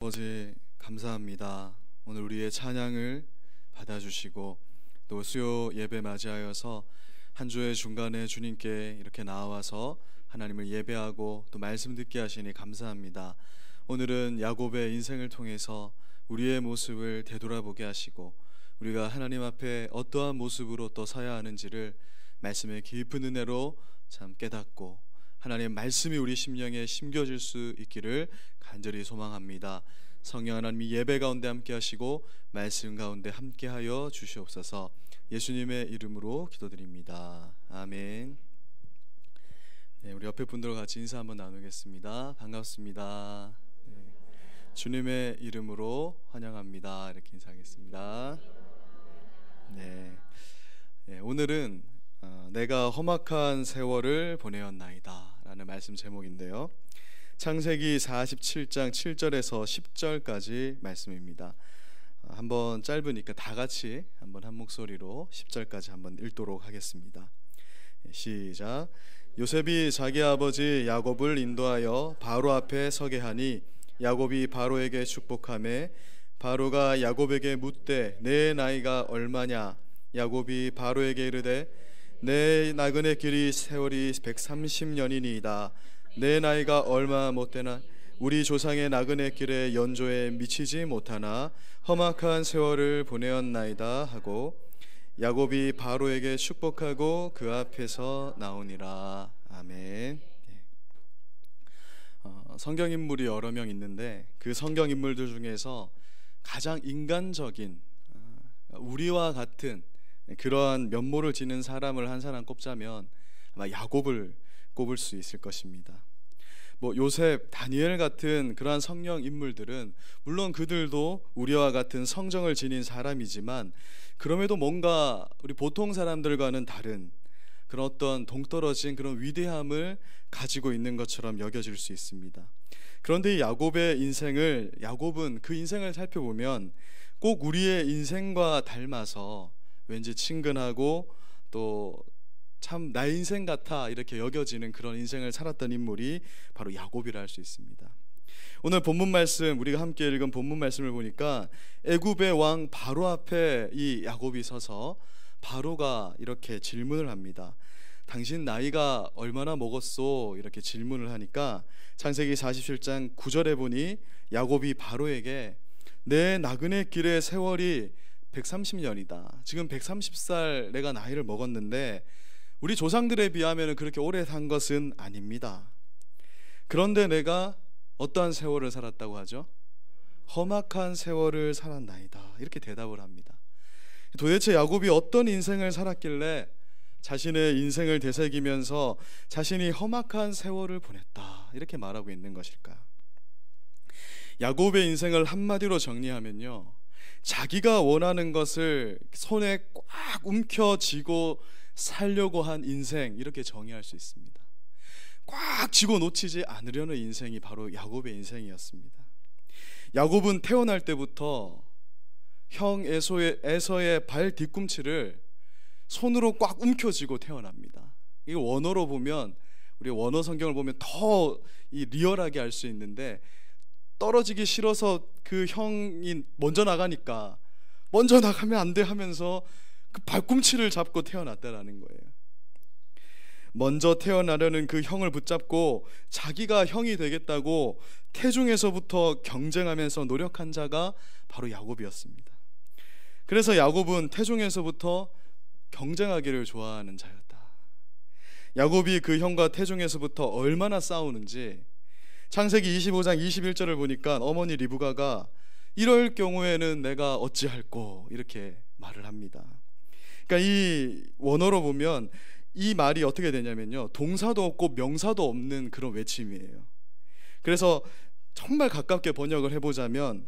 아버지 감사합니다. 오늘 우리의 찬양을 받아주시고 또 수요 예배 맞이하여서 한 주의 중간에 주님께 이렇게 나와서 하나님을 예배하고 또 말씀 듣게 하시니 감사합니다. 오늘은 야곱의 인생을 통해서 우리의 모습을 되돌아보게 하시고 우리가 하나님 앞에 어떠한 모습으로 또 서야 하는지를 말씀의 깊은 은혜로 참 깨닫고 하나님의 말씀이 우리 심령에 심겨질 수 있기를 간절히 소망합니다. 성령 하나님이 예배 가운데 함께 하시고 말씀 가운데 함께 하여 주시옵소서. 예수님의 이름으로 기도드립니다. 아멘. 네, 우리 옆에 분들과 같이 인사 한번 나누겠습니다. 반갑습니다. 네, 주님의 이름으로 환영합니다. 이렇게 인사하겠습니다. 네, 오늘은 내가 험악한 세월을 보내었나이다 라는 말씀 제목인데요, 창세기 47장 7절에서 10절까지 말씀입니다. 한번 짧으니까 다 같이 한번 한 목소리로 10절까지 한번 읽도록 하겠습니다. 시작. 요셉이 자기 아버지 야곱을 인도하여 바로 앞에 서게 하니 야곱이 바로에게 축복하매 바로가 야곱에게 묻되 내 나이가 얼마냐? 야곱이 바로에게 이르되 내 나그네 길이 세월이 130년이니이다. 내 나이가 얼마 못되나? 우리 조상의 나그네 길의 연조에 미치지 못하나 험악한 세월을 보내었나이다 하고 야곱이 바로에게 축복하고 그 앞에서 나오니라. 아멘. 성경인물이 여러 명 있는데 그 성경인물들 중에서 가장 인간적인 우리와 같은 그러한 면모를 지닌 사람을 한 사람 꼽자면 아마 야곱을 꼽을 수 있을 것입니다. 요셉, 다니엘 같은 그러한 성령 인물들은 물론 그들도 우리와 같은 성정을 지닌 사람이지만 그럼에도 뭔가 우리 보통 사람들과는 다른 그런 어떤 동떨어진 그런 위대함을 가지고 있는 것처럼 여겨질 수 있습니다. 그런데 이 야곱은 그 인생을 살펴보면 꼭 우리의 인생과 닮아서 왠지 친근하고 또 참 나의 인생 같아 이렇게 여겨지는 그런 인생을 살았던 인물이 바로 야곱이라 할 수 있습니다. 오늘 본문 말씀, 우리가 함께 읽은 본문 말씀을 보니까 애굽의 왕 바로 앞에 이 야곱이 서서 바로가 이렇게 질문을 합니다. 당신 나이가 얼마나 먹었소? 이렇게 질문을 하니까 창세기 47장 9절에 보니 야곱이 바로에게 내 나그네 길의 세월이 130년이다. 지금 130살 내가 나이를 먹었는데 우리 조상들에 비하면 그렇게 오래 산 것은 아닙니다. 그런데 내가 어떠한 세월을 살았다고 하죠? 험악한 세월을 살았나이다. 이렇게 대답을 합니다. 도대체 야곱이 어떤 인생을 살았길래 자신의 인생을 되새기면서 자신이 험악한 세월을 보냈다 이렇게 말하고 있는 것일까? 야곱의 인생을 한마디로 정리하면요, 자기가 원하는 것을 손에 꽉 움켜쥐고 살려고 한 인생, 이렇게 정의할 수 있습니다. 꽉 쥐고 놓치지 않으려는 인생이 바로 야곱의 인생이었습니다. 야곱은 태어날 때부터 형 에서의 발 뒤꿈치를 손으로 꽉 움켜쥐고 태어납니다. 이거 원어로 보면, 우리 원어 성경을 보면 더 리얼하게 알 수 있는데, 떨어지기 싫어서 그 형이 먼저 나가니까 먼저 나가면 안 돼 하면서 그 발꿈치를 잡고 태어났다라는 거예요. 먼저 태어나려는 그 형을 붙잡고 자기가 형이 되겠다고 태중에서부터 경쟁하면서 노력한 자가 바로 야곱이었습니다. 그래서 야곱은 태중에서부터 경쟁하기를 좋아하는 자였다. 야곱이 그 형과 태중에서부터 얼마나 싸우는지 창세기 25장 21절을 보니까 어머니 리브가가 이럴 경우에는 내가 어찌할꼬 이렇게 말을 합니다. 그러니까 이 원어로 보면 이 말이 어떻게 되냐면요, 동사도 없고 명사도 없는 그런 외침이에요. 그래서 정말 가깝게 번역을 해보자면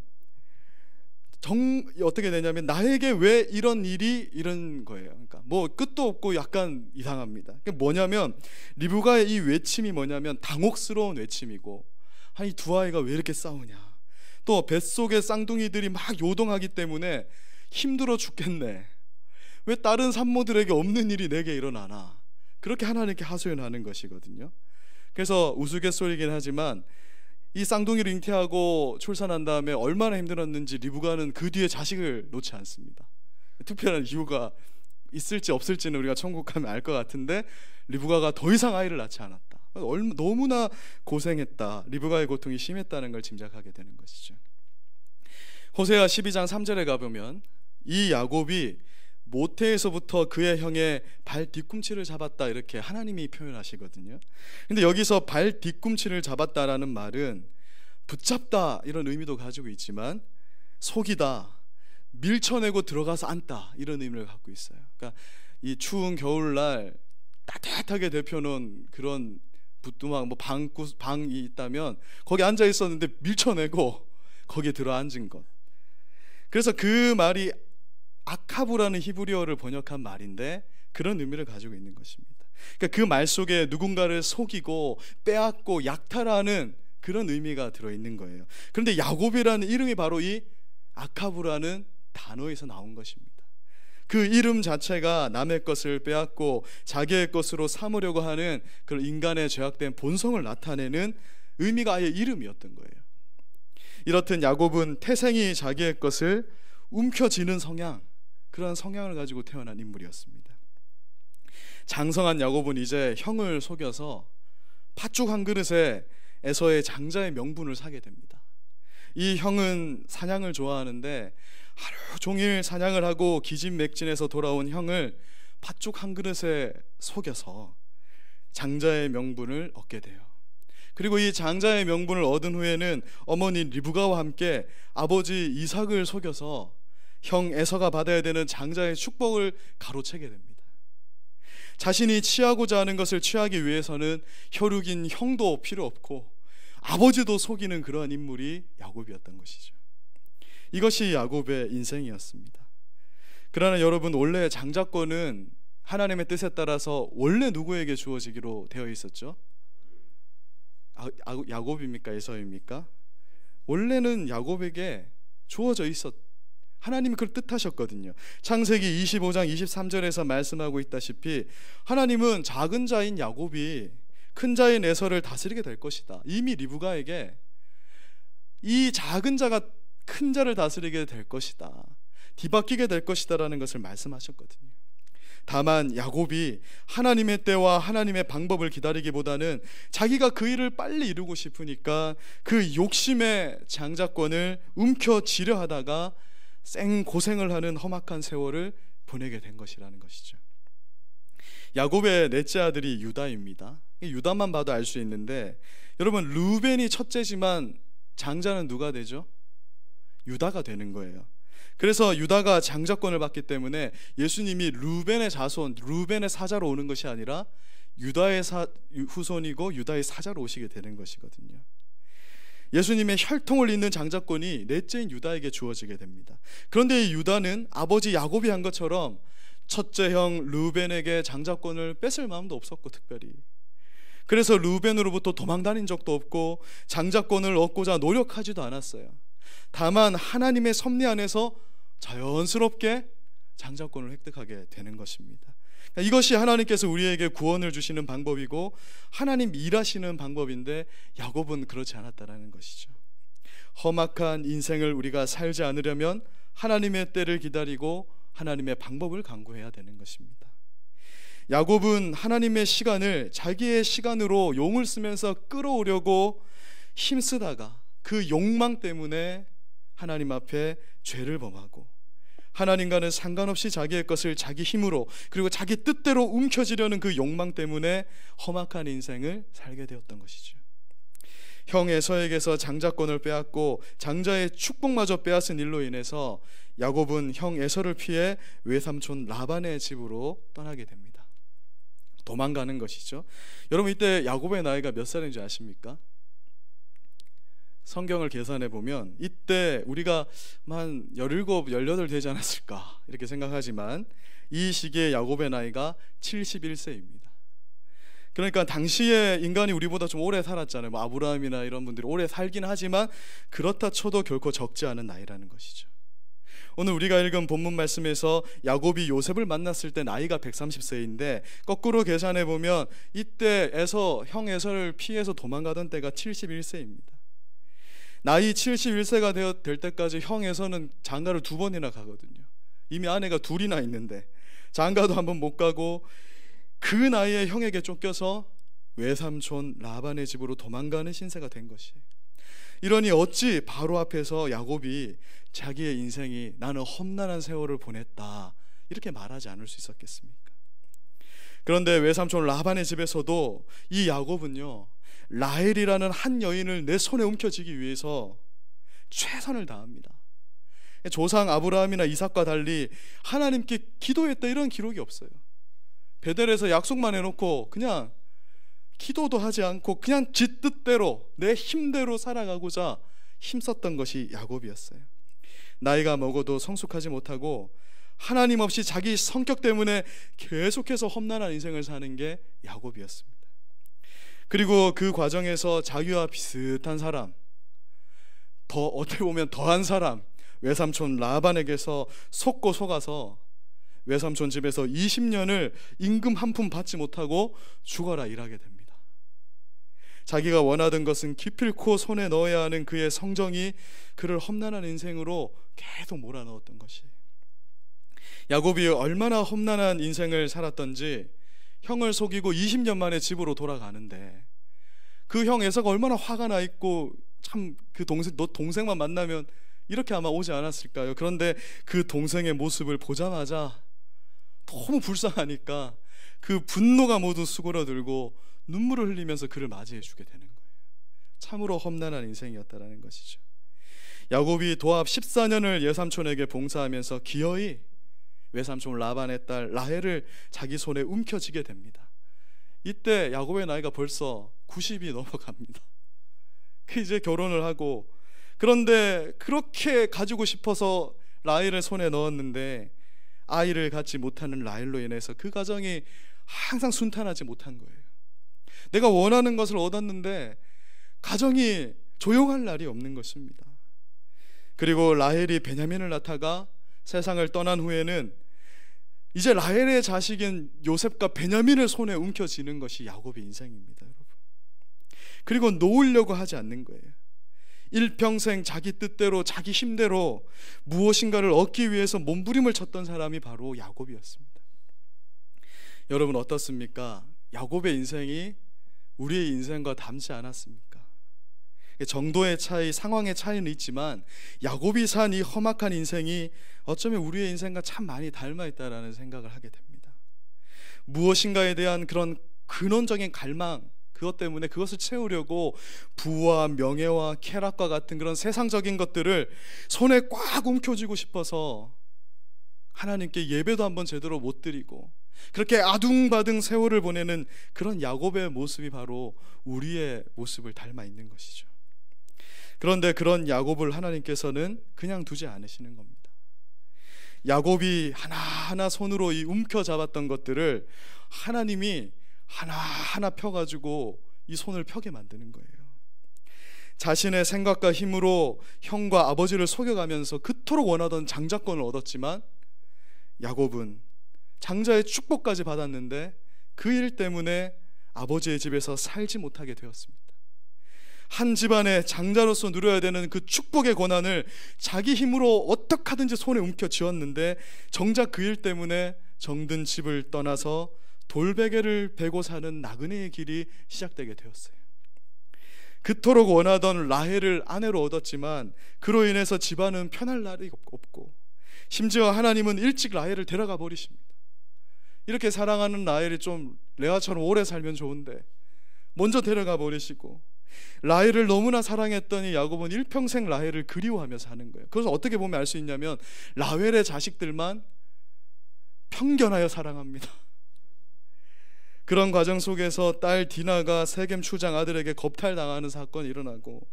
어떻게 되냐면 나에게 왜 이런 일이 이런 거예요. 그러니까 끝도 없고 약간 이상합니다. 그러니까 뭐냐면 리브가의 이 외침이 뭐냐면 당혹스러운 외침이고, 아니 두 아이가 왜 이렇게 싸우냐, 또 뱃속에 쌍둥이들이 막 요동하기 때문에 힘들어 죽겠네, 왜 다른 산모들에게 없는 일이 내게 일어나나, 그렇게 하나님께 하소연하는 것이거든요. 그래서 우스갯소리긴 하지만 이 쌍둥이를 잉태하고 출산한 다음에 얼마나 힘들었는지 리브가는 그 뒤에 자식을 놓지 않습니다. 특별한 이유가 있을지 없을지는 우리가 천국 가면 알 것 같은데 리브가가 더 이상 아이를 낳지 않았다. 너무나 고생했다. 리브가의 고통이 심했다는 걸 짐작하게 되는 것이죠. 호세아 12장 3절에 가보면 이 야곱이 모태에서부터 그의 형의 발 뒤꿈치를 잡았다, 이렇게 하나님이 표현하시거든요. 근데 여기서 발 뒤꿈치를 잡았다라는 말은 붙잡다 이런 의미도 가지고 있지만 속이다, 밀쳐내고 들어가서 앉다 이런 의미를 갖고 있어요. 그러니까 이 추운 겨울날 따뜻하게 데펴놓은 그런 부뚜막 방이 있다면 거기 앉아 있었는데 밀쳐내고 거기에 들어 앉은 것. 그래서 그 말이 아카브라는 히브리어를 번역한 말인데 그런 의미를 가지고 있는 것입니다. 그러니까 그 말 속에 누군가를 속이고 빼앗고 약탈하는 그런 의미가 들어있는 거예요. 그런데 야곱이라는 이름이 바로 이 아카브라는 단어에서 나온 것입니다. 그 이름 자체가 남의 것을 빼앗고 자기의 것으로 삼으려고 하는 그런 인간의 죄악된 본성을 나타내는 의미가 아예 이름이었던 거예요. 이렇듯 야곱은 태생이 자기의 것을 움켜쥐는 성향, 그러한 성향을 가지고 태어난 인물이었습니다. 장성한 야곱은 이제 형을 속여서 팥죽 한 그릇에 에서의 장자의 명분을 사게 됩니다. 이 형은 사냥을 좋아하는데 하루 종일 사냥을 하고 기진맥진해서 돌아온 형을 팥죽 한 그릇에 속여서 장자의 명분을 얻게 돼요. 그리고 이 장자의 명분을 얻은 후에는 어머니 리브가와 함께 아버지 이삭을 속여서 형 에서가 받아야 되는 장자의 축복을 가로채게 됩니다. 자신이 취하고자 하는 것을 취하기 위해서는 혈육인 형도 필요 없고 아버지도 속이는 그러한 인물이 야곱이었던 것이죠. 이것이 야곱의 인생이었습니다. 그러나 여러분, 원래 장자권은 하나님의 뜻에 따라서 원래 누구에게 주어지기로 되어 있었죠? 야곱입니까? 에서입니까? 원래는 야곱에게 주어져 하나님이 그걸 뜻하셨거든요. 창세기 25장 23절에서 말씀하고 있다시피 하나님은 작은 자인 야곱이 큰 자인 에서를 다스리게 될 것이다. 이미 리브가에게 이 작은 자가 큰 자를 다스리게 될 것이다, 뒤바뀌게 될 것이다 라는 것을 말씀하셨거든요. 다만 야곱이 하나님의 때와 하나님의 방법을 기다리기보다는 자기가 그 일을 빨리 이루고 싶으니까 그 욕심의 장자권을 움켜쥐려 하다가 생고생을 하는 험악한 세월을 보내게 된 것이라는 것이죠. 야곱의 넷째 아들이 유다입니다. 유다만 봐도 알 수 있는데, 여러분, 루벤이 첫째지만 장자는 누가 되죠? 유다가 되는 거예요. 그래서 유다가 장자권을 받기 때문에 예수님이 루벤의 자손, 루벤의 사자로 오는 것이 아니라 유다의 후손이고 유다의 사자로 오시게 되는 것이거든요. 예수님의 혈통을 잇는 장자권이 넷째인 유다에게 주어지게 됩니다. 그런데 이 유다는 아버지 야곱이 한 것처럼 첫째 형 루벤에게 장자권을 뺏을 마음도 없었고, 특별히 그래서 루벤으로부터 도망다닌 적도 없고 장자권을 얻고자 노력하지도 않았어요. 다만 하나님의 섭리 안에서 자연스럽게 장자권을 획득하게 되는 것입니다. 이것이 하나님께서 우리에게 구원을 주시는 방법이고 하나님 일하시는 방법인데, 야곱은 그렇지 않았다는 것이죠. 험악한 인생을 우리가 살지 않으려면 하나님의 때를 기다리고 하나님의 방법을 강구해야 되는 것입니다. 야곱은 하나님의 시간을 자기의 시간으로 용을 쓰면서 끌어오려고 힘쓰다가 그 욕망 때문에 하나님 앞에 죄를 범하고 하나님과는 상관없이 자기의 것을 자기 힘으로 그리고 자기 뜻대로 움켜쥐려는 그 욕망 때문에 험악한 인생을 살게 되었던 것이죠. 형 에서에게서 장자권을 빼앗고 장자의 축복마저 빼앗은 일로 인해서 야곱은 형 에서를 피해 외삼촌 라반의 집으로 떠나게 됩니다. 도망가는 것이죠. 여러분, 이때 야곱의 나이가 몇 살인지 아십니까? 성경을 계산해 보면 이때 우리가 한 17, 18 되지 않았을까 이렇게 생각하지만 이 시기에 야곱의 나이가 71세입니다. 그러니까 당시에 인간이 우리보다 좀 오래 살았잖아요. 뭐 아브라함이나 이런 분들이 오래 살긴 하지만 그렇다 쳐도 결코 적지 않은 나이라는 것이죠. 오늘 우리가 읽은 본문 말씀에서 야곱이 요셉을 만났을 때 나이가 130세인데 거꾸로 계산해 보면 이때 형 에서를 피해서 도망가던 때가 71세입니다. 나이 71세가 될 때까지 형에서는 장가를 2번이나 가거든요. 이미 아내가 2이나 있는데 장가도 한번 못 가고 그 나이에 형에게 쫓겨서 외삼촌 라반의 집으로 도망가는 신세가 된 것이에요. 이러니 어찌 바로 앞에서 야곱이 자기의 인생이 나는 험난한 세월을 보냈다 이렇게 말하지 않을 수 있었겠습니까? 그런데 외삼촌 라반의 집에서도 이 야곱은요, 라헬이라는 한 여인을 내 손에 움켜쥐기 위해서 최선을 다합니다. 조상 아브라함이나 이삭과 달리 하나님께 기도했다 이런 기록이 없어요. 베델에서 약속만 해놓고 그냥 기도도 하지 않고 그냥 지 뜻대로 내 힘대로 살아가고자 힘썼던 것이 야곱이었어요. 나이가 먹어도 성숙하지 못하고 하나님 없이 자기 성격 때문에 계속해서 험난한 인생을 사는 게 야곱이었습니다. 그리고 그 과정에서 자기와 비슷한 사람, 더 어떻게 보면 더한 사람, 외삼촌 라반에게서 속고 속아서 외삼촌 집에서 20년을 임금 한 푼 받지 못하고 죽어라 일하게 됩니다. 자기가 원하던 것은 기필코 손에 넣어야 하는 그의 성정이 그를 험난한 인생으로 계속 몰아넣었던 것이에요. 야곱이 얼마나 험난한 인생을 살았던지 형을 속이고 20년 만에 집으로 돌아가는데 그 형 에서가 얼마나 화가 나 있고 참 그 너 동생만 만나면 이렇게 아마 오지 않았을까요? 그런데 그 동생의 모습을 보자마자 너무 불쌍하니까 그 분노가 모두 수그러들고 눈물을 흘리면서 그를 맞이해 주게 되는 거예요. 참으로 험난한 인생이었다라는 것이죠. 야곱이 도합 14년을 외삼촌에게 봉사하면서 기어이 외삼촌 라반의 딸 라헬을 자기 손에 움켜쥐게 됩니다. 이때 야곱의 나이가 벌써 90이 넘어갑니다. 이제 결혼을 하고, 그런데 그렇게 가지고 싶어서 라헬을 손에 넣었는데 아이를 갖지 못하는 라헬로 인해서 그 가정이 항상 순탄하지 못한 거예요. 내가 원하는 것을 얻었는데 가정이 조용할 날이 없는 것입니다. 그리고 라헬이 베냐민을 낳다가 세상을 떠난 후에는 이제 라헬의 자식인 요셉과 베냐민을 손에 움켜쥐는 것이 야곱의 인생입니다, 여러분. 그리고 놓으려고 하지 않는 거예요. 일평생 자기 뜻대로 자기 힘대로 무엇인가를 얻기 위해서 몸부림을 쳤던 사람이 바로 야곱이었습니다. 여러분 어떻습니까? 야곱의 인생이 우리의 인생과 닮지 않았습니까? 정도의 차이, 상황의 차이는 있지만 야곱이 산 이 험악한 인생이 어쩌면 우리의 인생과 참 많이 닮아 있다라는 생각을 하게 됩니다. 무엇인가에 대한 그런 근원적인 갈망, 그것 때문에 그것을 채우려고 부와 명예와 쾌락과 같은 그런 세상적인 것들을 손에 꽉 움켜쥐고 싶어서 하나님께 예배도 한번 제대로 못 드리고 그렇게 아둥바둥 세월을 보내는 그런 야곱의 모습이 바로 우리의 모습을 닮아 있는 것이죠. 그런데 그런 야곱을 하나님께서는 그냥 두지 않으시는 겁니다. 야곱이 하나하나 손으로 이 움켜잡았던 것들을 하나님이 하나하나 펴가지고 이 손을 펴게 만드는 거예요. 자신의 생각과 힘으로 형과 아버지를 속여가면서 그토록 원하던 장자권을 얻었지만 야곱은 장자의 축복까지 받았는데 그 일 때문에 아버지의 집에서 살지 못하게 되었습니다. 한 집안의 장자로서 누려야 되는 그 축복의 권한을 자기 힘으로 어떻게 하든지 손에 움켜쥐었는데 정작 그 일 때문에 정든 집을 떠나서 돌베개를 베고 사는 나그네의 길이 시작되게 되었어요. 그토록 원하던 라헬을 아내로 얻었지만 그로 인해서 집안은 편할 날이 없고 심지어 하나님은 일찍 라헬을 데려가 버리십니다. 이렇게 사랑하는 라헬이 좀 레아처럼 오래 살면 좋은데 먼저 데려가 버리시고, 라헬을 너무나 사랑했더니 야곱은 일평생 라헬을 그리워하며 사는 거예요. 그래서 어떻게 보면 알 수 있냐면 라헬의 자식들만 편견하여 사랑합니다. 그런 과정 속에서 딸 디나가 세겜 추장 아들에게 겁탈당하는 사건이 일어나고,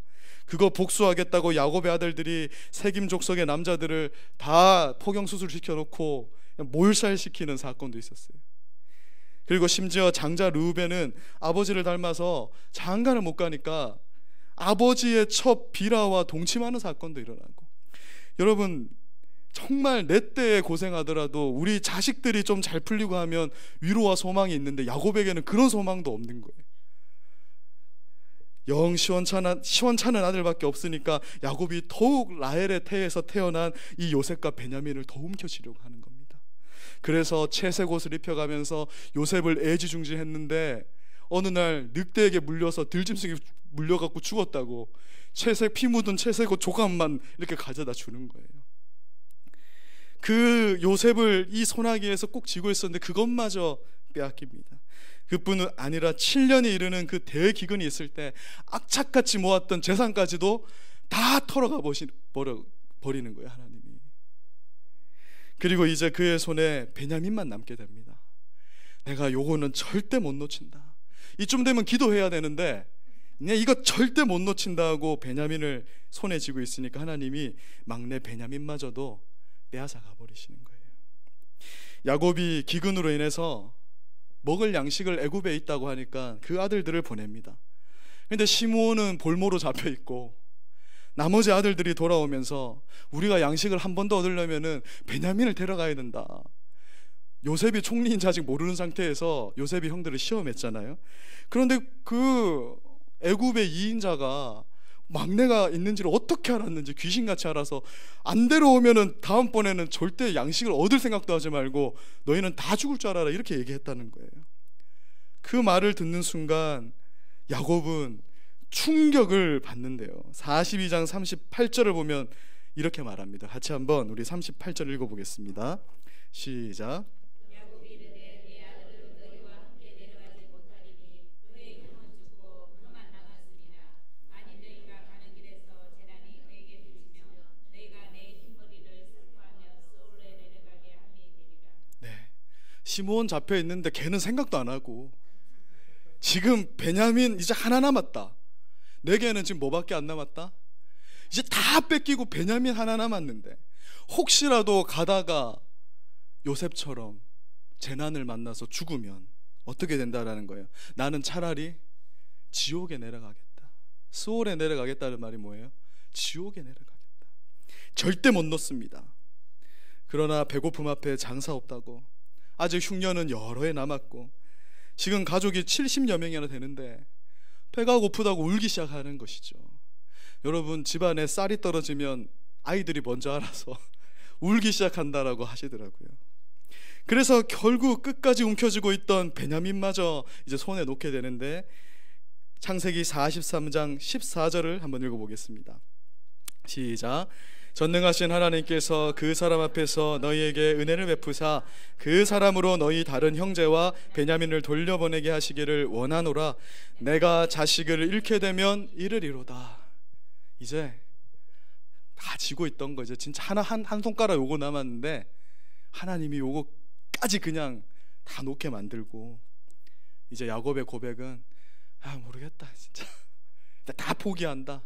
그거 복수하겠다고 야곱의 아들들이 세겜 족속의 남자들을 다 포경수술 시켜놓고 몰살시키는 사건도 있었어요. 그리고 심지어 장자 르우벤은 아버지를 닮아서 장가를 못 가니까 아버지의 첩 비라와 동침하는 사건도 일어나고, 여러분 정말 내 때에 고생하더라도 우리 자식들이 좀 잘 풀리고 하면 위로와 소망이 있는데 야곱에게는 그런 소망도 없는 거예요. 영 시원찮은 아들밖에 없으니까 야곱이 더욱 라헬의 태에서 태어난 이 요셉과 베냐민을 더 움켜쥐려고 하는 겁니다. 그래서 채색 옷을 입혀가면서 요셉을 애지중지했는데 어느 날 늑대에게 물려서 들짐승이 물려갖고 죽었다고 채색 피 묻은 채색 옷 조각만 이렇게 가져다 주는 거예요. 그 요셉을 이 소나기에서 꼭 쥐고 있었는데 그것마저 빼앗깁니다. 그뿐 아니라 7년이 이르는 그 대기근이 있을 때 악착같이 모았던 재산까지도 다 털어가 버리는 거예요, 하나님이. 그리고 이제 그의 손에 베냐민만 남게 됩니다. 내가 요거는 절대 못 놓친다. 이쯤 되면 기도해야 되는데 이거 절대 못 놓친다고 베냐민을 손에 쥐고 있으니까 하나님이 막내 베냐민마저도 빼앗아 가버리시는 거예요. 야곱이 기근으로 인해서 먹을 양식을 애굽에 있다고 하니까 그 아들들을 보냅니다. 그런데 시므온은 볼모로 잡혀 있고 나머지 아들들이 돌아오면서 우리가 양식을 한 번 더 얻으려면은 베냐민을 데려가야 된다. 요셉이 총리인지 아직 모르는 상태에서 요셉이 형들을 시험했잖아요. 그런데 그 애굽의 2인자가 막내가 있는지를 어떻게 알았는지 귀신같이 알아서 안 데려오면은 다음번에는 절대 양식을 얻을 생각도 하지 말고 너희는 다 죽을 줄 알아라, 이렇게 얘기했다는 거예요. 그 말을 듣는 순간 야곱은 충격을 받는데요. 42장 38절을 보면 이렇게 말합니다. 같이 한번 우리 38절 읽어보겠습니다. 시작. 시므온 잡혀 있는데 걔는 생각도 안 하고 지금 베냐민 이제 하나 남았다. 내게는 지금 뭐밖에 안 남았다? 이제 다 뺏기고 베냐민 하나 남았는데 혹시라도 가다가 요셉처럼 재난을 만나서 죽으면 어떻게 된다라는 거예요. 나는 차라리 지옥에 내려가겠다. 수월에 내려가겠다는 말이 뭐예요? 지옥에 내려가겠다. 절대 못 놓습니다. 그러나 배고픔 앞에 장사 없다고 아직 흉년은 여러 해 남았고 지금 가족이 70여 명이나 되는데 배가 고프다고 울기 시작하는 것이죠. 여러분, 집안에 쌀이 떨어지면 아이들이 먼저 알아서 울기 시작한다라고 하시더라고요. 그래서 결국 끝까지 움켜쥐고 있던 베냐민마저 이제 손에 놓게 되는데 창세기 43장 14절을 한번 읽어보겠습니다. 시작. 전능하신 하나님께서 그 사람 앞에서 너희에게 은혜를 베푸사 그 사람으로 너희 다른 형제와 베냐민을 돌려보내게 하시기를 원하노라. 내가 자식을 잃게 되면 이르리로다. 이제 다 지고 있던 거 이제 진짜 한 손가락 요거 남았는데 하나님이 요거까지 그냥 다 놓게 만들고 이제 야곱의 고백은 모르겠다, 진짜 다 포기한다,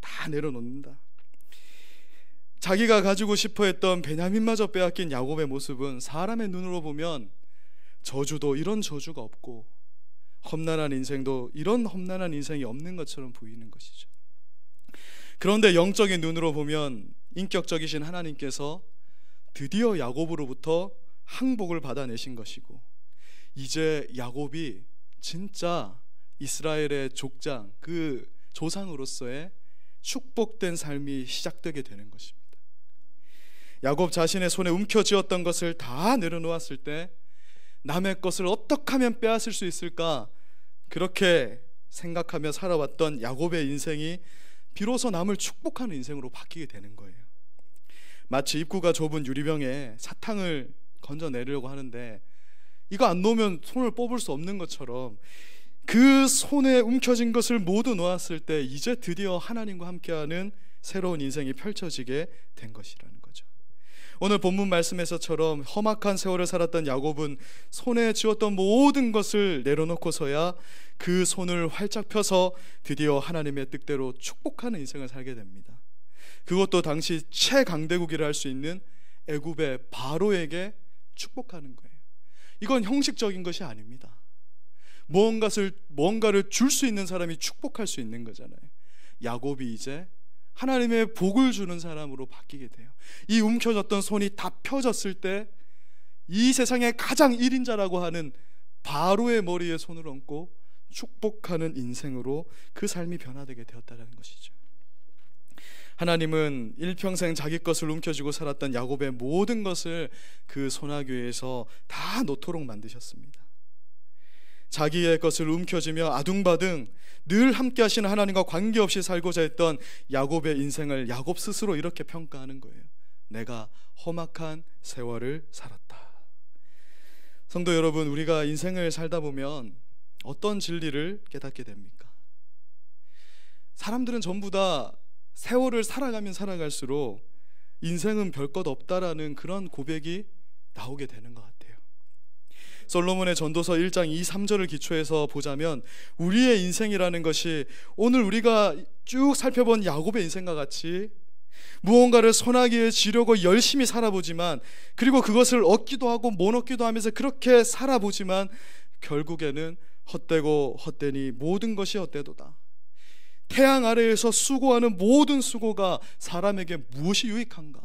다 내려놓는다. 자기가 가지고 싶어 했던 베냐민마저 빼앗긴 야곱의 모습은 사람의 눈으로 보면 저주도 이런 저주가 없고 험난한 인생도 이런 험난한 인생이 없는 것처럼 보이는 것이죠. 그런데 영적인 눈으로 보면 인격적이신 하나님께서 드디어 야곱으로부터 항복을 받아내신 것이고 이제 야곱이 진짜 이스라엘의 족장, 그 조상으로서의 축복된 삶이 시작되게 되는 것입니다. 야곱 자신의 손에 움켜쥐었던 것을 다 내려놓았을 때 남의 것을 어떻게 하면 빼앗을 수 있을까, 그렇게 생각하며 살아왔던 야곱의 인생이 비로소 남을 축복하는 인생으로 바뀌게 되는 거예요. 마치 입구가 좁은 유리병에 사탕을 건져내려고 하는데 이거 안 놓으면 손을 뽑을 수 없는 것처럼 그 손에 움켜진 것을 모두 놓았을 때 이제 드디어 하나님과 함께하는 새로운 인생이 펼쳐지게 된 것이라는 거죠. 오늘 본문 말씀에서처럼 험악한 세월을 살았던 야곱은 손에 쥐었던 모든 것을 내려놓고서야 그 손을 활짝 펴서 드디어 하나님의 뜻대로 축복하는 인생을 살게 됩니다. 그것도 당시 최강대국이라 할 수 있는 애굽의 바로에게 축복하는 거예요. 이건 형식적인 것이 아닙니다. 뭔가를 줄 수 있는 사람이 축복할 수 있는 거잖아요. 야곱이 이제 하나님의 복을 주는 사람으로 바뀌게 돼요. 이 움켜졌던 손이 다 펴졌을 때 이 세상의 가장 1인자라고 하는 바로의 머리에 손을 얹고 축복하는 인생으로 그 삶이 변화되게 되었다는 것이죠. 하나님은 일평생 자기 것을 움켜쥐고 살았던 야곱의 모든 것을 그 소나귀에서 다 놓도록 만드셨습니다. 자기의 것을 움켜쥐며 아둥바둥 늘 함께 하시는 하나님과 관계없이 살고자 했던 야곱의 인생을 야곱 스스로 이렇게 평가하는 거예요. 내가 험악한 세월을 살았다. 성도 여러분, 우리가 인생을 살다 보면 어떤 진리를 깨닫게 됩니까? 사람들은 전부 다 세월을 살아가면 살아갈수록 인생은 별것 없다라는 그런 고백이 나오게 되는 것 같아요. 솔로몬의 전도서 1장 2, 3절을 기초해서 보자면 우리의 인생이라는 것이 오늘 우리가 쭉 살펴본 야곱의 인생과 같이 무언가를 소나기에 지려고 열심히 살아보지만, 그리고 그것을 얻기도 하고 못 얻기도 하면서 그렇게 살아보지만 결국에는 헛되고 헛되니 모든 것이 헛되도다. 태양 아래에서 수고하는 모든 수고가 사람에게 무엇이 유익한가?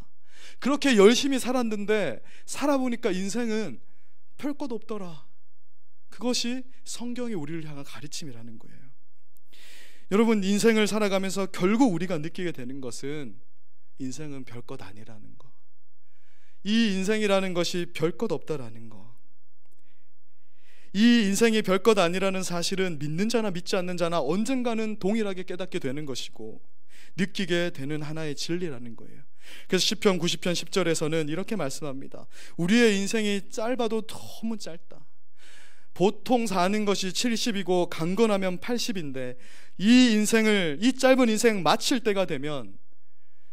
그렇게 열심히 살았는데 살아보니까 인생은 별것 없더라. 그것이 성경이 우리를 향한 가르침이라는 거예요. 여러분, 인생을 살아가면서 결국 우리가 느끼게 되는 것은 인생은 별것 아니라는 거, 이 인생이라는 것이 별것 없다라는 거, 이 인생이 별것 아니라는 사실은 믿는 자나 믿지 않는 자나 언젠가는 동일하게 깨닫게 되는 것이고 느끼게 되는 하나의 진리라는 거예요. 그래서 시편 90편 10절에서는 이렇게 말씀합니다. 우리의 인생이 짧아도 너무 짧다. 보통 사는 것이 70이고 강건하면 80인데 이 짧은 인생 마칠 때가 되면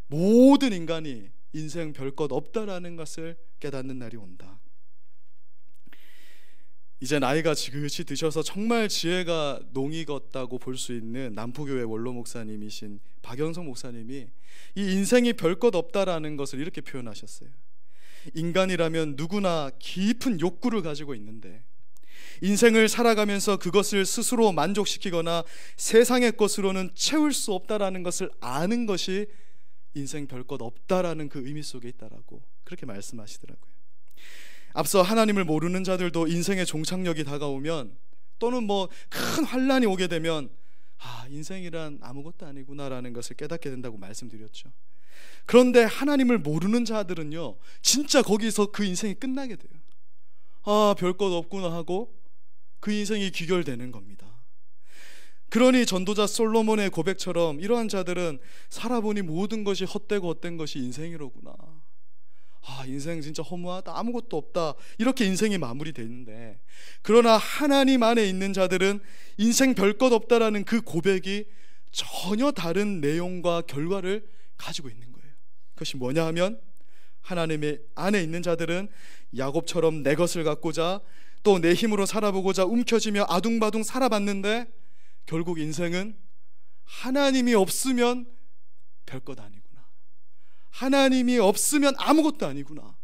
모든 인간이 인생 별것 없다라는 것을 깨닫는 날이 온다. 이제 나이가 지긋이 드셔서 정말 지혜가 농익었다고 볼 수 있는 남포교회 원로 목사님이신 박영성 목사님이 이 인생이 별것 없다라는 것을 이렇게 표현하셨어요. 인간이라면 누구나 깊은 욕구를 가지고 있는데 인생을 살아가면서 그것을 스스로 만족시키거나 세상의 것으로는 채울 수 없다라는 것을 아는 것이 인생 별것 없다라는 그 의미 속에 있다라고 그렇게 말씀하시더라고요. 앞서 하나님을 모르는 자들도 인생의 종착역이 다가오면 또는 큰 환란이 오게 되면 인생이란 아무것도 아니구나라는 것을 깨닫게 된다고 말씀드렸죠. 그런데 하나님을 모르는 자들은요, 진짜 거기서 그 인생이 끝나게 돼요. 별것 없구나 하고 그 인생이 귀결되는 겁니다. 그러니 전도자 솔로몬의 고백처럼 이러한 자들은 살아보니 모든 것이 헛되고 헛된 것이 인생이로구나, 인생 진짜 허무하다, 아무것도 없다, 이렇게 인생이 마무리되는데, 그러나 하나님 안에 있는 자들은 인생 별것 없다라는 그 고백이 전혀 다른 내용과 결과를 가지고 있는 거예요. 그것이 뭐냐 하면 하나님의 안에 있는 자들은 야곱처럼 내 것을 갖고자 또 내 힘으로 살아보고자 움켜쥐며 아둥바둥 살아봤는데 결국 인생은 하나님이 없으면 별것 아니구나, 하나님이 없으면 아무것도 아니구나.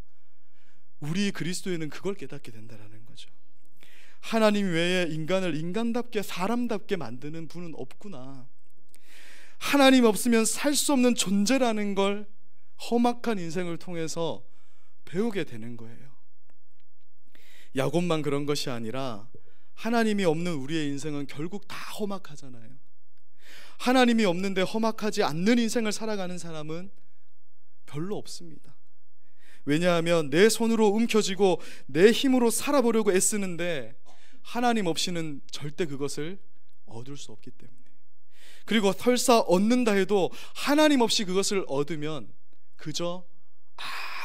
우리 그리스도인은 그걸 깨닫게 된다는 거죠. 하나님 외에 인간을 인간답게 사람답게 만드는 분은 없구나. 하나님 없으면 살 수 없는 존재라는 걸 험악한 인생을 통해서 배우게 되는 거예요. 야곱만 그런 것이 아니라 하나님이 없는 우리의 인생은 결국 다 험악하잖아요. 하나님이 없는데 험악하지 않는 인생을 살아가는 사람은 별로 없습니다. 왜냐하면 내 손으로 움켜쥐고 내 힘으로 살아보려고 애쓰는데 하나님 없이는 절대 그것을 얻을 수 없기 때문에, 그리고 설사 얻는다 해도 하나님 없이 그것을 얻으면 그저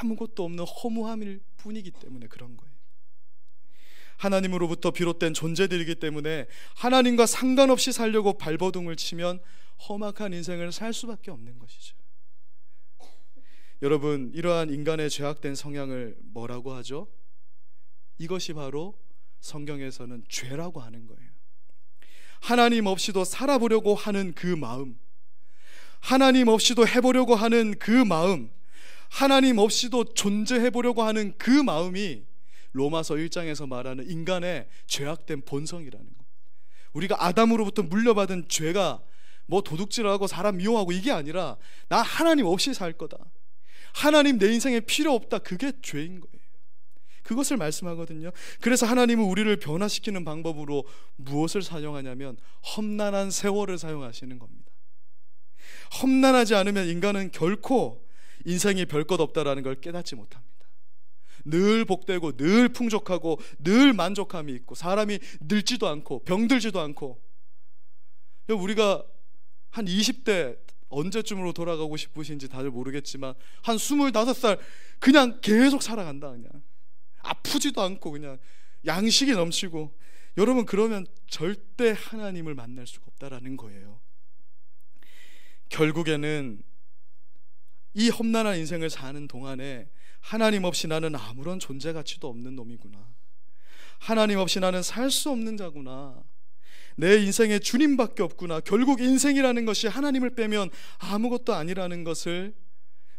아무것도 없는 허무함일 뿐이기 때문에 그런 거예요. 하나님으로부터 비롯된 존재들이기 때문에 하나님과 상관없이 살려고 발버둥을 치면 험악한 인생을 살 수밖에 없는 것이죠. 여러분, 이러한 인간의 죄악된 성향을 뭐라고 하죠? 이것이 바로 성경에서는 죄라고 하는 거예요. 하나님 없이도 살아보려고 하는 그 마음, 하나님 없이도 해보려고 하는 그 마음, 하나님 없이도 존재해보려고 하는 그 마음이 로마서 1장에서 말하는 인간의 죄악된 본성이라는 것. 우리가 아담으로부터 물려받은 죄가 도둑질하고 사람 미워하고 이게 아니라 나 하나님 없이 살 거다, 하나님 내 인생에 필요 없다, 그게 죄인 거예요. 그것을 말씀하거든요. 그래서 하나님은 우리를 변화시키는 방법으로 무엇을 사용하냐면 험난한 세월을 사용하시는 겁니다. 험난하지 않으면 인간은 결코 인생이 별 것 없다라는 걸 깨닫지 못합니다. 늘 복되고 늘 풍족하고 늘 만족함이 있고 사람이 늙지도 않고 병들지도 않고, 우리가 한 20대 언제쯤으로 돌아가고 싶으신지 다들 모르겠지만 한 25살 그냥 계속 살아간다. 그냥 아프지도 않고 그냥 양식이 넘치고, 여러분 그러면 절대 하나님을 만날 수가 없다라는 거예요. 결국에는 이 험난한 인생을 사는 동안에 하나님 없이 나는 아무런 존재 가치도 없는 놈이구나, 하나님 없이 나는 살 수 없는 자구나, 내 인생에 주님밖에 없구나, 결국 인생이라는 것이 하나님을 빼면 아무것도 아니라는 것을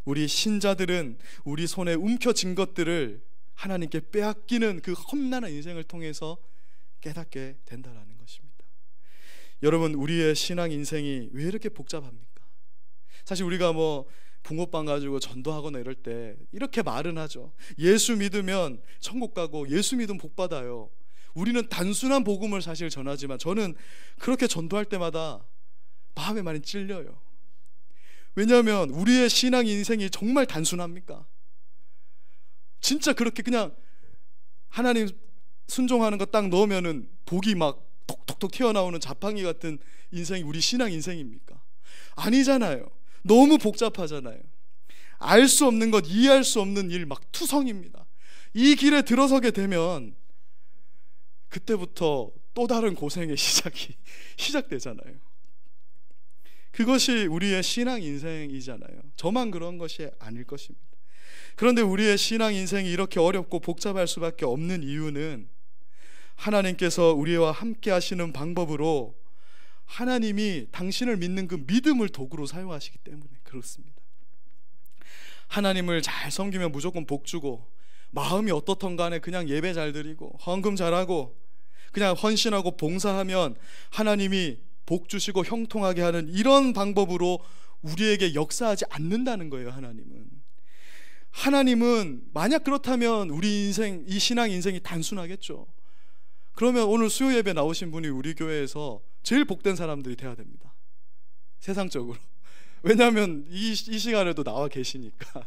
우리 신자들은 우리 손에 움켜쥔 것들을 하나님께 빼앗기는 그 험난한 인생을 통해서 깨닫게 된다는 것입니다. 여러분, 우리의 신앙 인생이 왜 이렇게 복잡합니까? 사실 우리가 붕어빵 가지고 전도하거나 이럴 때 이렇게 말은 하죠. 예수 믿으면 천국 가고 예수 믿으면 복 받아요. 우리는 단순한 복음을 사실 전하지만 저는 그렇게 전도할 때마다 마음에 많이 찔려요. 왜냐하면 우리의 신앙 인생이 정말 단순합니까? 진짜 그렇게 그냥 하나님 순종하는 거 딱 넣으면은 복이 막 톡톡톡 튀어나오는 자판기 같은 인생이 우리 신앙 인생입니까? 아니잖아요. 너무 복잡하잖아요. 알 수 없는 것, 이해할 수 없는 일 막 투성입니다. 이 길에 들어서게 되면 그때부터 또 다른 고생의 시작되잖아요. 그것이 우리의 신앙 인생이잖아요. 저만 그런 것이 아닐 것입니다. 그런데 우리의 신앙 인생이 이렇게 어렵고 복잡할 수밖에 없는 이유는 하나님께서 우리와 함께 하시는 방법으로 하나님이 당신을 믿는 그 믿음을 도구로 사용하시기 때문에 그렇습니다. 하나님을 잘 섬기면 무조건 복 주고, 마음이 어떻든 간에 그냥 예배 잘 드리고 헌금 잘하고 그냥 헌신하고 봉사하면 하나님이 복 주시고 형통하게 하는 이런 방법으로 우리에게 역사하지 않는다는 거예요. 하나님은 만약 그렇다면 우리 인생, 이 신앙 인생이 단순하겠죠. 그러면 오늘 수요 예배 나오신 분이 우리 교회에서 제일 복된 사람들이 돼야 됩니다, 세상적으로. 왜냐하면 이 시간에도 나와 계시니까.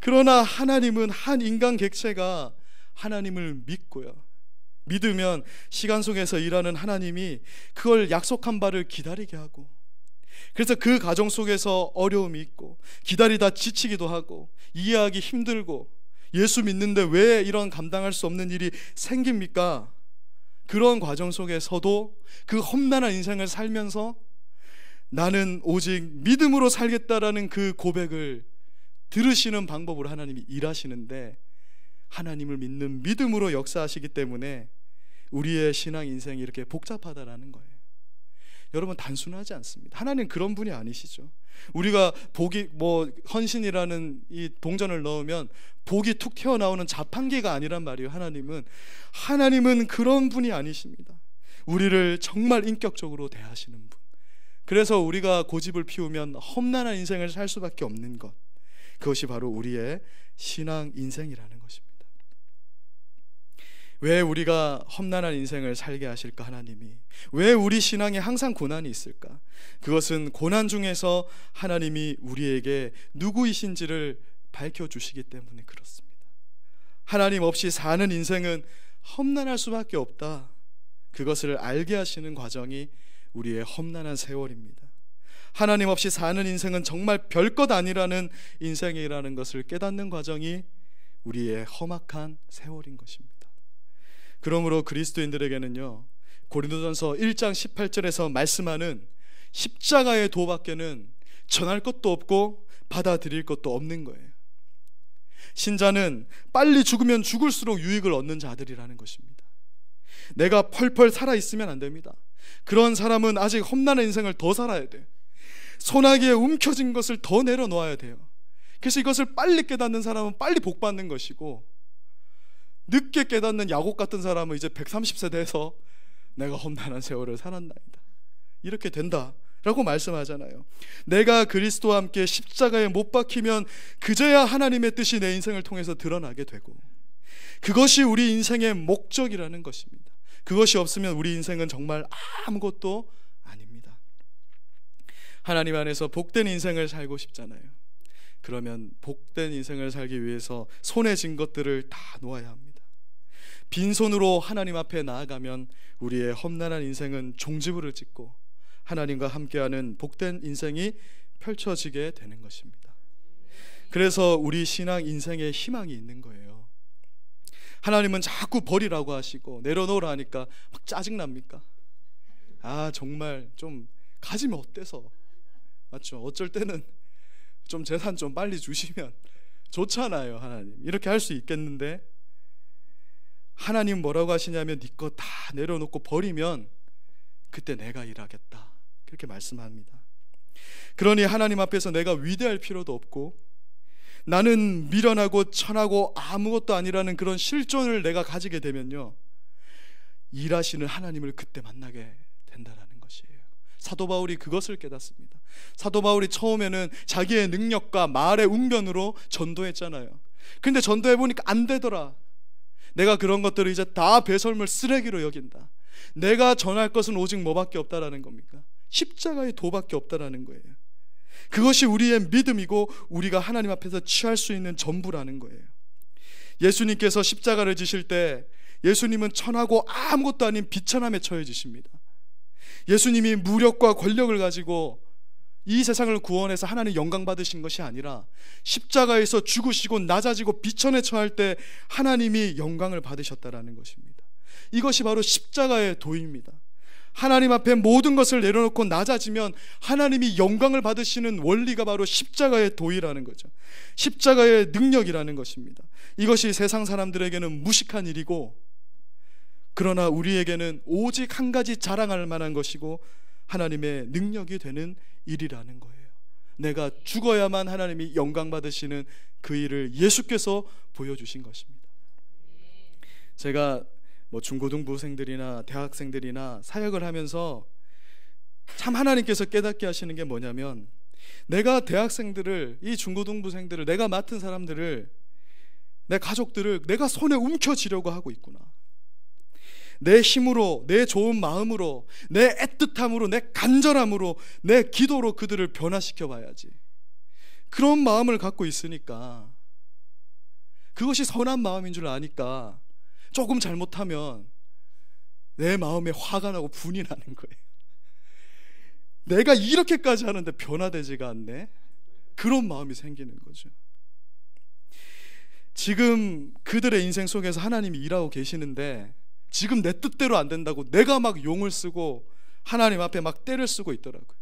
그러나 하나님은 한 인간 객체가 하나님을 믿고요, 믿으면 시간 속에서 일하는 하나님이 그걸 약속한 바를 기다리게 하고, 그래서 그 가정 속에서 어려움이 있고 기다리다 지치기도 하고 이해하기 힘들고 예수 믿는데 왜 이런 감당할 수 없는 일이 생깁니까? 그런 과정 속에서도 그 험난한 인생을 살면서 나는 오직 믿음으로 살겠다라는 그 고백을 들으시는 방법으로 하나님이 일하시는데, 하나님을 믿는 믿음으로 역사하시기 때문에 우리의 신앙 인생이 이렇게 복잡하다라는 거예요. 여러분, 단순하지 않습니다. 하나님 그런 분이 아니시죠. 우리가 복이 헌신이라는 이 동전을 넣으면 복이 툭 튀어나오는 자판기가 아니란 말이에요. 하나님은 그런 분이 아니십니다. 우리를 정말 인격적으로 대하시는 분. 그래서 우리가 고집을 피우면 험난한 인생을 살 수밖에 없는 것, 그것이 바로 우리의 신앙 인생이라는 것입니다. 왜 우리가 험난한 인생을 살게 하실까? 하나님이 왜 우리 신앙에 항상 고난이 있을까? 그것은 고난 중에서 하나님이 우리에게 누구이신지를 밝혀주시기 때문에 그렇습니다. 하나님 없이 사는 인생은 험난할 수밖에 없다, 그것을 알게 하시는 과정이 우리의 험난한 세월입니다. 하나님 없이 사는 인생은 정말 별것 아니라는 인생이라는 것을 깨닫는 과정이 우리의 험악한 세월인 것입니다. 그러므로 그리스도인들에게는요, 고린도전서 1장 18절에서 말씀하는 십자가의 도밖에는 전할 것도 없고 받아들일 것도 없는 거예요. 신자는 빨리 죽으면 죽을수록 유익을 얻는 자들이라는 것입니다. 내가 펄펄 살아있으면 안 됩니다. 그런 사람은 아직 험난한 인생을 더 살아야 돼요. 소나기에 움켜진 것을 더 내려놓아야 돼요. 그래서 이것을 빨리 깨닫는 사람은 빨리 복받는 것이고, 늦게 깨닫는 야곱 같은 사람은 이제 130세 돼서 내가 험난한 세월을 살았나이다, 이렇게 된다라고 말씀하잖아요. 내가 그리스도와 함께 십자가에 못 박히면 그제야 하나님의 뜻이 내 인생을 통해서 드러나게 되고, 그것이 우리 인생의 목적이라는 것입니다. 그것이 없으면 우리 인생은 정말 아무것도 아닙니다. 하나님 안에서 복된 인생을 살고 싶잖아요. 그러면 복된 인생을 살기 위해서 손에 쥔 것들을 다 놓아야 합니다. 빈손으로 하나님 앞에 나아가면 우리의 험난한 인생은 종지부를 찍고 하나님과 함께하는 복된 인생이 펼쳐지게 되는 것입니다. 그래서 우리 신앙 인생에 희망이 있는 거예요. 하나님은 자꾸 버리라고 하시고 내려놓으라 하니까 막 짜증납니까? 정말 좀 가지면 어때서? 맞죠? 어쩔 때는 좀 재산 좀 빨리 주시면 좋잖아요. 하나님 이렇게 할 수 있겠는데, 하나님 뭐라고 하시냐면 네 거 다 내려놓고 버리면 그때 내가 일하겠다, 그렇게 말씀합니다. 그러니 하나님 앞에서 내가 위대할 필요도 없고 나는 미련하고 천하고 아무것도 아니라는 그런 실존을 내가 가지게 되면요, 일하시는 하나님을 그때 만나게 된다라는 것이에요. 사도 바울이 그것을 깨닫습니다. 사도 바울이 처음에는 자기의 능력과 말의 웅변으로 전도했잖아요. 근데 전도해보니까 안 되더라. 내가 그런 것들을 이제 다 배설물 쓰레기로 여긴다. 내가 전할 것은 오직 뭐밖에 없다라는 겁니까? 십자가의 도밖에 없다라는 거예요. 그것이 우리의 믿음이고 우리가 하나님 앞에서 취할 수 있는 전부라는 거예요. 예수님께서 십자가를 지실 때 예수님은 천하고 아무것도 아닌 비천함에 처해지십니다. 예수님이 무력과 권력을 가지고 이 세상을 구원해서 하나님 영광 받으신 것이 아니라 십자가에서 죽으시고 낮아지고 비천에 처할 때 하나님이 영광을 받으셨다라는 것입니다. 이것이 바로 십자가의 도입니다. 하나님 앞에 모든 것을 내려놓고 낮아지면 하나님이 영광을 받으시는 원리가 바로 십자가의 도의라는 거죠. 십자가의 능력이라는 것입니다. 이것이 세상 사람들에게는 무식한 일이고, 그러나 우리에게는 오직 한 가지 자랑할 만한 것이고 하나님의 능력이 되는 일이라는 거예요. 내가 죽어야만 하나님이 영광 받으시는 그 일을 예수께서 보여주신 것입니다. 제가 중고등부생들이나 대학생들이나 사역을 하면서 참 하나님께서 깨닫게 하시는 게 뭐냐면, 내가 대학생들을, 이 중고등부생들을, 내가 맡은 사람들을, 내 가족들을 내가 손에 움켜쥐려고 하고 있구나. 내 힘으로, 내 좋은 마음으로, 내 애틋함으로, 내 간절함으로, 내 기도로 그들을 변화시켜 봐야지. 그런 마음을 갖고 있으니까, 그것이 선한 마음인 줄 아니까 조금 잘못하면 내 마음에 화가 나고 분이 나는 거예요. 내가 이렇게까지 하는데 변화되지가 않네, 그런 마음이 생기는 거죠. 지금 그들의 인생 속에서 하나님이 일하고 계시는데 지금 내 뜻대로 안 된다고 내가 막 용을 쓰고 하나님 앞에 막 떼를 쓰고 있더라고요.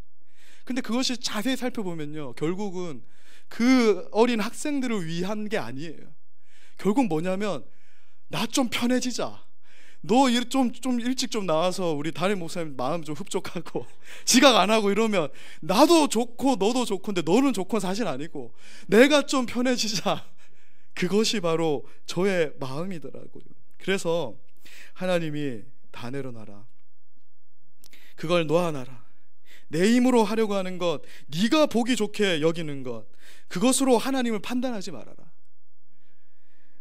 근데 그것이 자세히 살펴보면요, 결국은 그 어린 학생들을 위한 게 아니에요. 결국 뭐냐면, 나 좀 편해지자, 너 좀 일찍 좀 나와서 우리 담임 목사님 마음 좀 흡족하고 지각 안 하고 이러면 나도 좋고 너도 좋고인데 너는 좋고는 사실 아니고 내가 좀 편해지자, 그것이 바로 저의 마음이더라고요. 그래서 하나님이 다 내려놔라, 그걸 놓아놔라, 내 힘으로 하려고 하는 것, 네가 보기 좋게 여기는 것, 그것으로 하나님을 판단하지 말아라.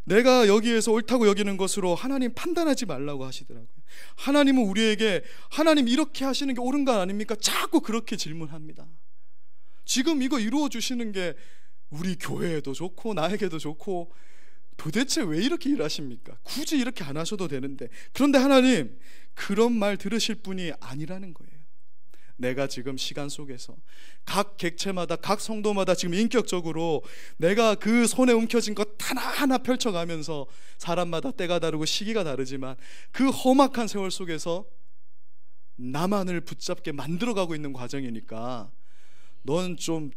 내가 여기에서 옳다고 여기는 것으로 하나님 판단하지 말라고 하시더라고요. 하나님은 우리에게 하나님 이렇게 하시는 게 옳은 거 아닙니까? 자꾸 그렇게 질문합니다. 지금 이거 이루어 주시는 게 우리 교회에도 좋고 나에게도 좋고 도대체 왜 이렇게 일하십니까? 굳이 이렇게 안 하셔도 되는데. 그런데 하나님 그런 말 들으실 분이 아니라는 거예요. 내가 지금 시간 속에서 각 객체마다, 각 성도마다 지금 인격적으로 내가 그 손에 움켜진 것 하나하나 펼쳐가면서, 사람마다 때가 다르고 시기가 다르지만 그 험악한 세월 속에서 나만을 붙잡게 만들어가고 있는 과정이니까 넌 좀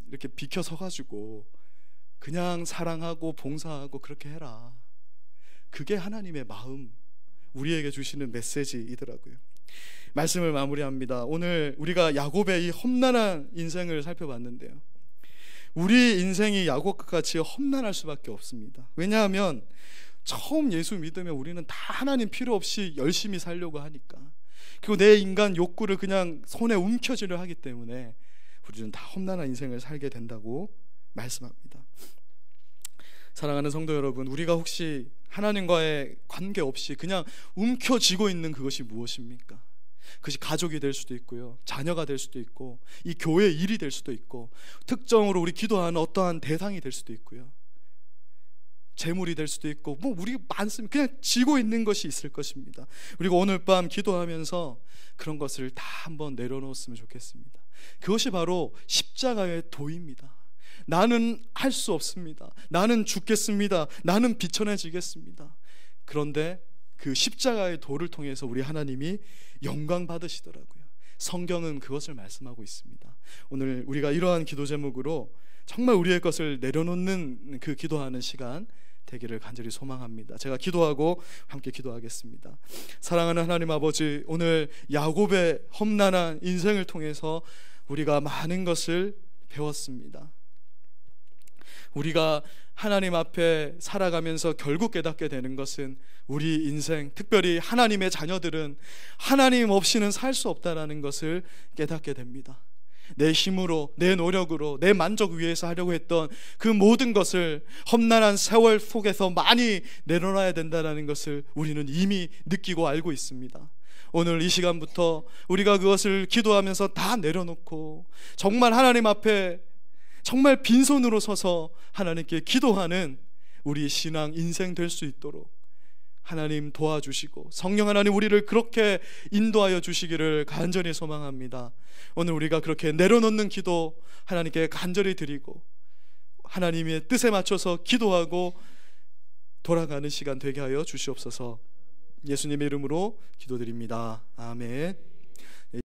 이렇게 비켜 서가지고 그냥 사랑하고 봉사하고 그렇게 해라. 그게 하나님의 마음, 우리에게 주시는 메시지이더라고요. 말씀을 마무리합니다. 오늘 우리가 야곱의 이 험난한 인생을 살펴봤는데요, 우리 인생이 야곱과 같이 험난할 수밖에 없습니다. 왜냐하면 처음 예수 믿으면 우리는 다 하나님 필요 없이 열심히 살려고 하니까, 그리고 내 인간 욕구를 그냥 손에 움켜쥐려 하기 때문에 우리는 다 험난한 인생을 살게 된다고 말씀합니다. 사랑하는 성도 여러분, 우리가 혹시 하나님과의 관계없이 그냥 움켜쥐고 있는 그것이 무엇입니까? 그것이 가족이 될 수도 있고요, 자녀가 될 수도 있고, 이 교회 일이 될 수도 있고, 특정으로 우리 기도하는 어떠한 대상이 될 수도 있고요, 재물이 될 수도 있고, 뭐 우리 많습니다. 그냥 쥐고 있는 것이 있을 것입니다. 그리고 오늘 밤 기도하면서 그런 것을 다 한번 내려놓았으면 좋겠습니다. 그것이 바로 십자가의 도입니다. 나는 할 수 없습니다. 나는 죽겠습니다. 나는 비천해지겠습니다. 그런데 그 십자가의 도를 통해서 우리 하나님이 영광 받으시더라고요. 성경은 그것을 말씀하고 있습니다. 오늘 우리가 이러한 기도 제목으로 정말 우리의 것을 내려놓는 그 기도하는 시간 되기를 간절히 소망합니다. 제가 기도하고 함께 기도하겠습니다. 사랑하는 하나님 아버지, 오늘 야곱의 험난한 인생을 통해서 우리가 많은 것을 배웠습니다. 우리가 하나님 앞에 살아가면서 결국 깨닫게 되는 것은 우리 인생, 특별히 하나님의 자녀들은 하나님 없이는 살 수 없다는 것을 깨닫게 됩니다. 내 힘으로, 내 노력으로, 내 만족 위해서 하려고 했던 그 모든 것을 험난한 세월 속에서 많이 내려놔야 된다는 것을 우리는 이미 느끼고 알고 있습니다. 오늘 이 시간부터 우리가 그것을 기도하면서 다 내려놓고 정말 하나님 앞에 정말 빈손으로 서서 하나님께 기도하는 우리 신앙 인생 될 수 있도록 하나님 도와주시고 성령 하나님 우리를 그렇게 인도하여 주시기를 간절히 소망합니다. 오늘 우리가 그렇게 내려놓는 기도 하나님께 간절히 드리고 하나님의 뜻에 맞춰서 기도하고 돌아가는 시간 되게 하여 주시옵소서. 예수님의 이름으로 기도드립니다. 아멘.